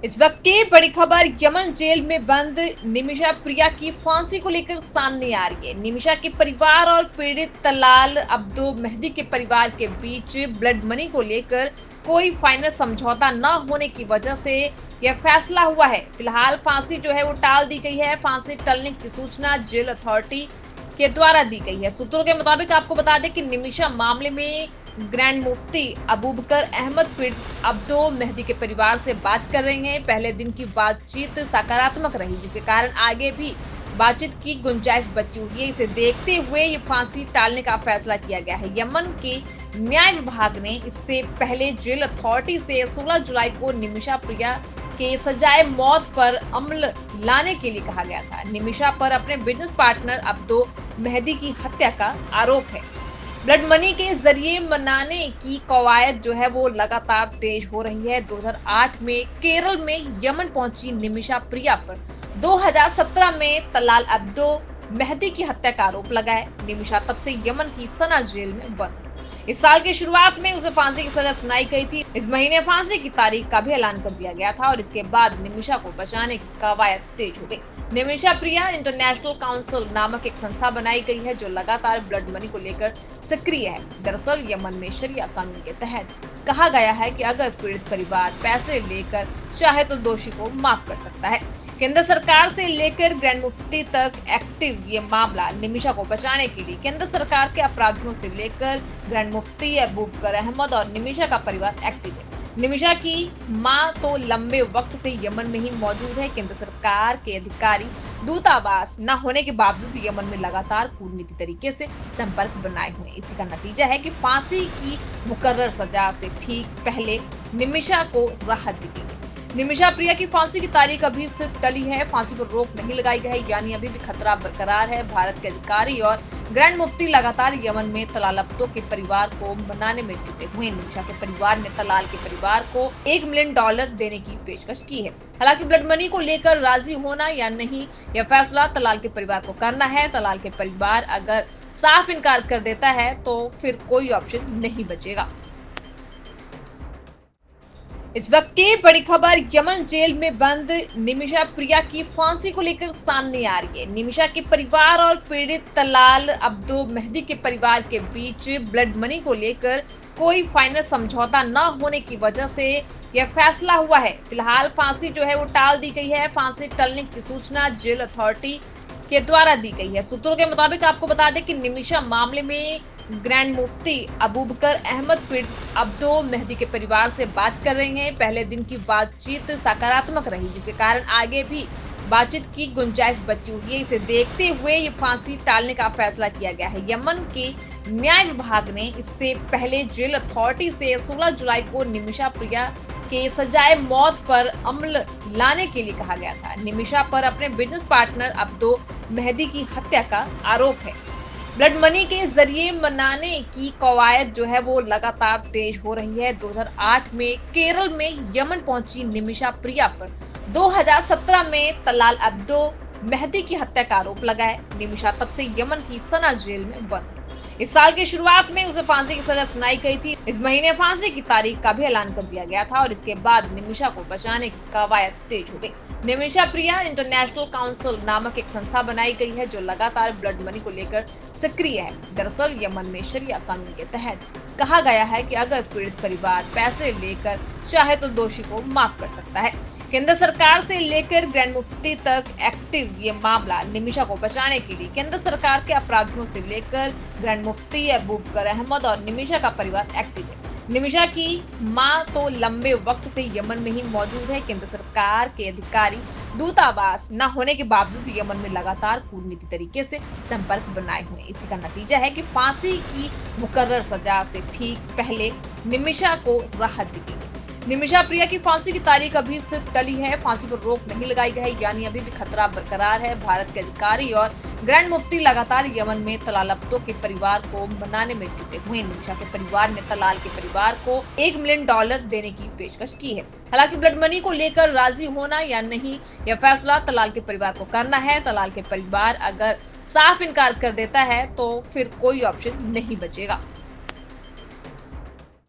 इस वक्त की बड़ी खबर यमन जेल में बंद निमिषा प्रिया की फांसी को लेकर सामने आ रही है। निमिषा के परिवार और पीड़ित तलाल अब्दो मेहदी के परिवार के बीच ब्लड मनी को लेकर कोई फाइनल समझौता न होने की वजह से यह फैसला हुआ है। फिलहाल फांसी जो है वो टाल दी गई है। फांसी टलने की सूचना जेल अथॉरिटी के द्वारा दी गई है। सूत्रों के मुताबिक आपको बता दें कि निमिषा मामले में ग्रैंड मुफ्ती अबूबकर अहमद पीड़ित अब्दो मेहदी के परिवार से बात कर रहे हैं। पहले दिन की बातचीत सकारात्मक रही, जिसके कारण आगे भी बातचीत की गुंजाइश बची हुई है। इसे देखते हुए ये फांसी टालने का फैसला किया गया है। यमन के न्याय विभाग ने इससे पहले जेल अथॉरिटी से 16 जुलाई को निमिषा प्रिया के सजाए मौत पर अमल लाने के लिए कहा गया था। निमिषा पर अपने बिजनेस पार्टनर अब्दो मेहदी की हत्या का आरोप है। ब्लड मनी के जरिए मनाने की कवायद जो है वो लगातार तेज हो रही है। 2008 में केरल में यमन पहुंची निमिषा प्रिया पर 2017 में तलाल अब्दो मेहदी की हत्या का आरोप लगा है। निमिषा तब से यमन की सना जेल में बंद है। इस साल की शुरुआत में उसे फांसी की सजा सुनाई गई थी। इस महीने फांसी की तारीख का भी ऐलान कर दिया गया था और इसके बाद निमिषा को बचाने की कवायद तेज हो गई। निमिषा प्रिया इंटरनेशनल काउंसिल नामक एक संस्था बनाई गई है जो लगातार ब्लड मनी को लेकर सक्रिय है। दरअसल यमन में शरिया कानून के तहत कहा गया है कि अगर पीड़ित परिवार पैसे लेकर चाहे तो दोषी को माफ कर सकता है। केंद्र सरकार से लेकर ग्रैंड मुफ्ती तक एक्टिव ये मामला। निमिषा को बचाने के लिए केंद्र सरकार के अपराधियों से लेकर ग्रैंड मुफ्ती अबूबकर अहमद और निमिषा का परिवार एक्टिव है। निमिषा की मां तो लंबे वक्त से यमन में ही मौजूद है। केंद्र सरकार के अधिकारी दूतावास न होने के बावजूद यमन में लगातार कूटनीतिक तरीके से संपर्क बनाए हुए। इसी का नतीजा है कि फांसी की मुकर्रर सजा से ठीक पहले निमिषा को राहत दी गई। निमिषा प्रिया की फांसी की तारीख अभी सिर्फ टली है। फांसी पर रोक नहीं लगाई गई है, यानी अभी भी खतरा बरकरार है। भारत के अधिकारी और ग्रैंड मुफ्ती लगातार यमन में तलाल अब्दो के परिवार को मनाने में जुटे हुए। निमिषा के परिवार ने तलाल के परिवार को $1 मिलियन देने की पेशकश की है। हालांकि ब्लड मनी को लेकर राजी होना या नहीं, यह फैसला तलाल के परिवार को करना है। तलाल के परिवार अगर साफ इनकार कर देता है तो फिर कोई ऑप्शन नहीं बचेगा। इस वक्त की बड़ी खबर यमन जेल में बंद निमिषा प्रिया की फांसी को लेकर सामने आ रही है। निमिषा के परिवार और पीड़ित तलाल अब्दो मेहदी के परिवार के बीच ब्लड मनी को लेकर कोई फाइनल समझौता न होने की वजह से यह फैसला हुआ है। फिलहाल फांसी जो है वो टाल दी गई है। फांसी टलने की सूचना जेल अथॉरिटी के द्वारा दी गई है। सूत्रों के मुताबिक आपको बता दें कि निमिषा मामले में ग्रैंड मुफ्ती अबूबकर अहमद पीड़ित अब्दो मेहदी के परिवार से बात कर रहे हैं। पहले दिन की बातचीत सकारात्मक रही, जिसके कारण आगे भी बातचीत की गुंजाइश बची हुई है। इसे देखते हुए ये फांसी टालने का फैसला किया गया है। यमन के न्याय विभाग ने इससे पहले जेल अथॉरिटी से 16 जुलाई को निमिषा प्रिया के सजाए मौत पर अमल लाने के लिए कहा गया था। निमिषा पर अपने बिजनेस पार्टनर अब्दो मेहदी की हत्या का आरोप है। ब्लड मनी के जरिए मनाने की कवायद जो है वो लगातार तेज हो रही है। 2008 में केरल में यमन पहुंची निमिषा प्रिया पर 2017 में तलाल अब्दो मेहदी की हत्या का आरोप लगा है। निमिषा तब से यमन की सना जेल में बंद है। इस साल की शुरुआत में उसे फांसी की सजा सुनाई गई थी। इस महीने फांसी की तारीख का भी ऐलान कर दिया गया था और इसके बाद निमिषा को बचाने की कवायद तेज हो गई। निमिषा प्रिया इंटरनेशनल काउंसिल नामक एक संस्था बनाई गई है जो लगातार ब्लड मनी को लेकर सक्रिय है। दरअसल यमन में शरिया कानून के तहत कहा गया है कि अगर पीड़ित परिवार पैसे लेकर चाहे तो दोषी को माफ कर सकता है। केंद्र सरकार से लेकर ग्रैंड मुफ्ती तक एक्टिव ये मामला। निमिषा को बचाने के लिए केंद्र सरकार के अपराधियों से लेकर ग्रैंड मुफ्ती अबूबकर अहमद और निमिषा का परिवार एक्टिव है। निमिषा की मां तो लंबे वक्त से यमन में ही मौजूद है। केंद्र सरकार के अधिकारी दूतावास न होने के बावजूद यमन में लगातार कूटनीतिक तरीके से संपर्क बनाए हुए। इसी का नतीजा है कि फांसी की मुकर्रर सजा से ठीक पहले निमिषा को राहत दी गई। निमिषा प्रिया की फांसी की तारीख अभी सिर्फ टली है। फांसी पर रोक नहीं लगाई गई है, यानी अभी भी खतरा बरकरार है। भारत के अधिकारी और ग्रैंड मुफ्ती लगातार यमन में तलाल अब्दो के परिवार को मनाने में जुटे हुए। निमिषा के परिवार ने तलाल के परिवार को $1 मिलियन देने की पेशकश की है। हालांकि ब्लड मनी को लेकर राजी होना या नहीं, यह फैसला तलाल के परिवार को करना है। तलाल के परिवार अगर साफ इनकार कर देता है तो फिर कोई ऑप्शन नहीं बचेगा।